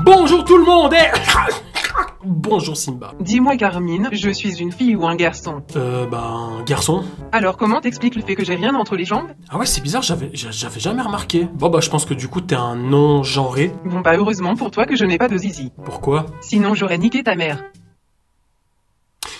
Bonjour tout le monde et... Bonjour Simba. Dis-moi Carmine, je suis une fille ou un garçon? Un garçon. Alors comment t'expliques le fait que j'ai rien entre les jambes? Ah ouais, c'est bizarre, j'avais jamais remarqué. Bon je pense que du coup t'es un non-genré. Bon bah heureusement pour toi que je n'ai pas de zizi. Pourquoi? Sinon j'aurais niqué ta mère.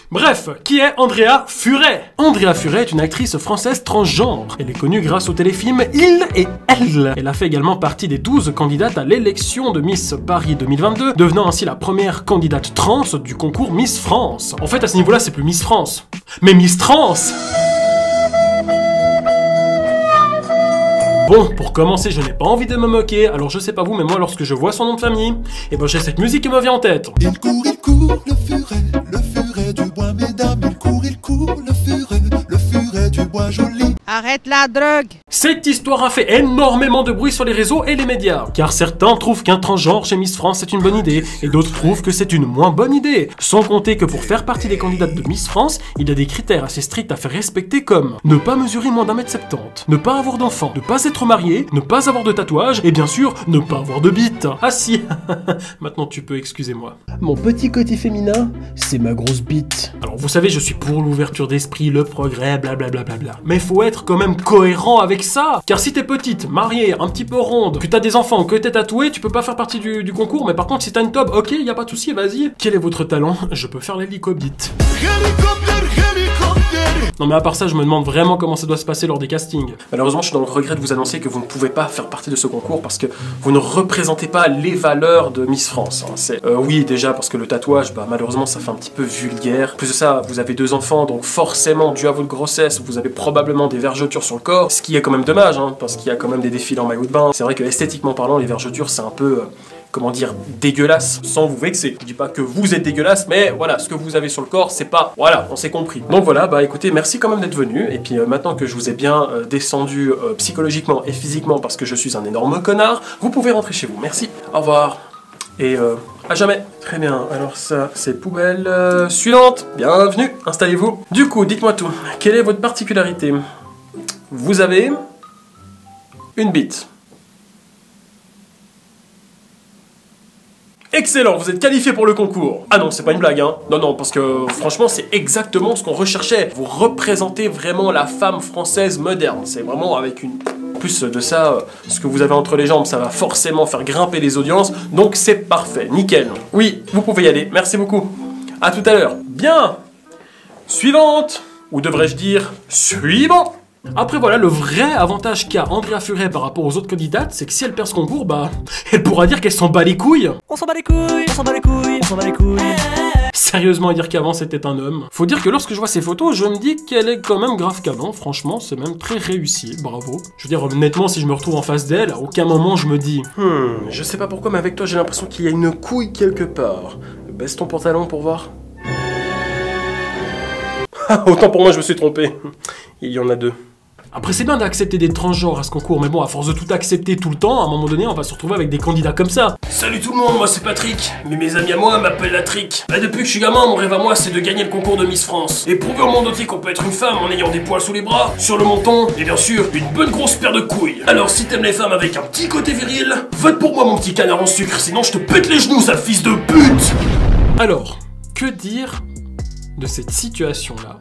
Bref, qui est Andrea Furet? Andrea Furet est une actrice française transgenre. Elle est connue grâce au téléfilm Il et Elle. Elle a fait également partie des 12 candidates à l'élection de Miss Paris 2022, devenant ainsi la première candidate trans du concours Miss France. En fait, à ce niveau-là, c'est plus Miss France, mais Miss Trans. Bon, pour commencer, je n'ai pas envie de me moquer, alors je sais pas vous, mais moi, lorsque je vois son nom de famille, et ben j'ai cette musique qui me vient en tête. Il court, le furet du bois, mesdames, il court, le furet du bois joli. Arrête la drogue! Cette histoire a fait énormément de bruit sur les réseaux et les médias, car certains trouvent qu'un transgenre chez Miss France est une bonne idée, et d'autres trouvent que c'est une moins bonne idée. Sans compter que pour faire partie des candidates de Miss France, il y a des critères assez stricts à faire respecter comme ne pas mesurer moins d'1m70, ne pas avoir d'enfant, ne pas être marié, ne pas avoir de tatouage, et bien sûr, ne pas avoir de bite. Ah si, maintenant tu peux, excusez-moi. Mon petit côté féminin, c'est ma grosse bite. Alors vous savez, je suis pour l'ouverture d'esprit, le progrès, blablabla. Mais faut être quand même cohérent avec ça. Car si t'es petite, mariée, un petit peu ronde, que t'as des enfants, que t'es tatouée, tu peux pas faire partie du concours. Mais par contre, si t'as une tobe, ok, y a pas de souci, vas-y. Quel est votre talent? Je peux faire l'hélicobite. Non mais à part ça, je me demande vraiment comment ça doit se passer lors des castings. Malheureusement, je suis dans le regret de vous annoncer que vous ne pouvez pas faire partie de ce concours parce que vous ne représentez pas les valeurs de Miss France. Oui, déjà parce que le tatouage, malheureusement, ça fait un petit peu vulgaire. En plus de ça, vous avez 2 enfants, donc forcément, dû à votre grossesse, vous avez probablement des vergetures sur le corps, ce qui est quand même dommage, parce qu'il y a quand même des défilés en maillot de bain. C'est vrai que esthétiquement parlant, les vergetures, c'est un peu... comment dire, dégueulasse, sans vous vexer. Je dis pas que vous êtes dégueulasse, mais voilà, ce que vous avez sur le corps, c'est pas... Voilà, on s'est compris. Donc voilà, écoutez, merci quand même d'être venu, et puis maintenant que je vous ai bien descendu psychologiquement et physiquement parce que je suis un énorme connard, vous pouvez rentrer chez vous. Merci, au revoir, et à jamais. Très bien, alors ça, c'est poubelle suivante. Bienvenue, installez-vous. Du coup, dites-moi tout, quelle est votre particularité? Vous avez une bite. Excellent, vous êtes qualifié pour le concours. Ah non, c'est pas une blague, hein. Non, parce que franchement, c'est exactement ce qu'on recherchait. Vous représentez vraiment la femme française moderne. C'est vraiment avec une... Plus de ça, ce que vous avez entre les jambes, ça va forcément faire grimper les audiences. Donc c'est parfait, nickel. Oui, vous pouvez y aller, merci beaucoup. À tout à l'heure. Bien. Suivante. Ou devrais-je dire, suivant. Après voilà, le vrai avantage qu'a Andrea Furet par rapport aux autres candidates, c'est que si elle perd ce concours, elle pourra dire qu'elle s'en bat les couilles. On s'en bat les couilles, on s'en bat les couilles, on s'en bat les couilles. Sérieusement, à dire qu'avant c'était un homme. Faut dire que lorsque je vois ces photos, je me dis qu'elle est quand même grave qu'avant. Franchement, c'est même très réussi, bravo. Je veux dire, honnêtement, si je me retrouve en face d'elle, à aucun moment je me dis je sais pas pourquoi, mais avec toi j'ai l'impression qu'il y a une couille quelque part. Baisse ton pantalon pour voir. Autant pour moi, je me suis trompé. Il y en a 2. Après c'est bien d'accepter des transgenres à ce concours, mais bon, à force de tout accepter tout le temps, à un moment donné, on va se retrouver avec des candidats comme ça. Salut tout le monde, moi c'est Patrick, mais mes amis à moi m'appellent la Trick. Depuis que je suis gamin, mon rêve à moi c'est de gagner le concours de Miss France. Et prouver au monde entier qu'on peut être une femme en ayant des poils sous les bras, sur le menton, et bien sûr, une bonne grosse paire de couilles. Alors si t'aimes les femmes avec un petit côté viril, vote pour moi mon petit canard en sucre, sinon je te pète les genoux, sale fils de pute. Alors, que dire de cette situation-là,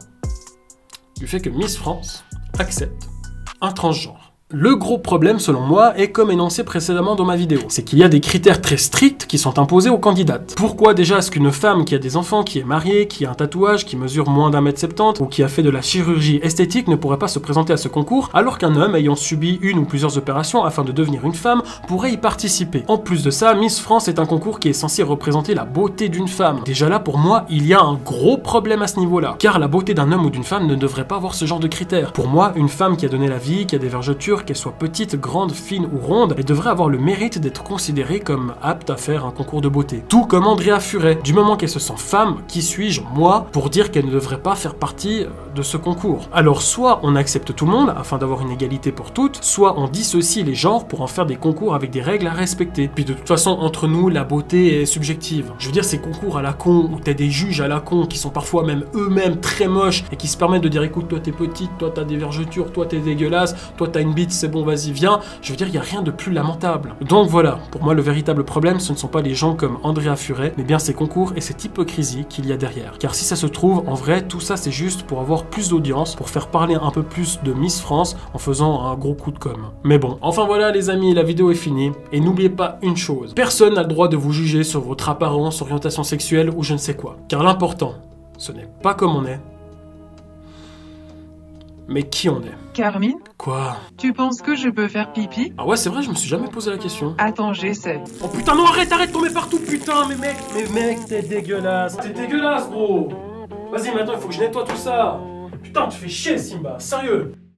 du fait que Miss France accepte un transgenre? Le gros problème, selon moi, est comme énoncé précédemment dans ma vidéo. C'est qu'il y a des critères très stricts qui sont imposés aux candidates. Pourquoi déjà est-ce qu'une femme qui a des enfants, qui est mariée, qui a un tatouage, qui mesure moins d'1m70 ou qui a fait de la chirurgie esthétique ne pourrait pas se présenter à ce concours, alors qu'un homme ayant subi une ou plusieurs opérations afin de devenir une femme pourrait y participer? En plus de ça, Miss France est un concours qui est censé représenter la beauté d'une femme. Déjà là, pour moi, il y a un gros problème à ce niveau-là. Car la beauté d'un homme ou d'une femme ne devrait pas avoir ce genre de critères. Pour moi, une femme qui a donné la vie, qui a des vergetures, qu'elle soit petite, grande, fine ou ronde, elle devrait avoir le mérite d'être considérée comme apte à faire un concours de beauté. Tout comme Andrea Furet. Du moment qu'elle se sent femme, qui suis-je, moi, pour dire qu'elle ne devrait pas faire partie de ce concours? Alors soit on accepte tout le monde, afin d'avoir une égalité pour toutes, soit on dissocie les genres pour en faire des concours avec des règles à respecter. Puis de toute façon, entre nous, la beauté est subjective. Je veux dire, ces concours à la con, où t'as des juges à la con, qui sont parfois même eux-mêmes très moches, et qui se permettent de dire, écoute, toi t'es petite, toi t'as des vergetures, toi t'es dégueulasse, toi t'as une bite vite, c'est bon, vas-y, viens. Je veux dire, il n'y a rien de plus lamentable. Donc voilà, pour moi, le véritable problème, ce ne sont pas les gens comme Andrea Furet, mais bien ces concours et cette hypocrisie qu'il y a derrière. Car si ça se trouve, en vrai, tout ça, c'est juste pour avoir plus d'audience, pour faire parler un peu plus de Miss France en faisant un gros coup de com'. Mais bon, enfin voilà les amis, la vidéo est finie. Et n'oubliez pas une chose, personne n'a le droit de vous juger sur votre apparence, orientation sexuelle ou je ne sais quoi. Car l'important, ce n'est pas comme on est, mais qui on est. Carmine, Quoi? tu penses que je peux faire pipi? Ah ouais, c'est vrai, je me suis jamais posé la question. Attends, j'essaie. Oh putain, non, arrête, tomber partout, putain, mais mec, t'es dégueulasse, gros. Vas-y, maintenant, il faut que je nettoie tout ça. Putain, tu fais chier, Simba, sérieux.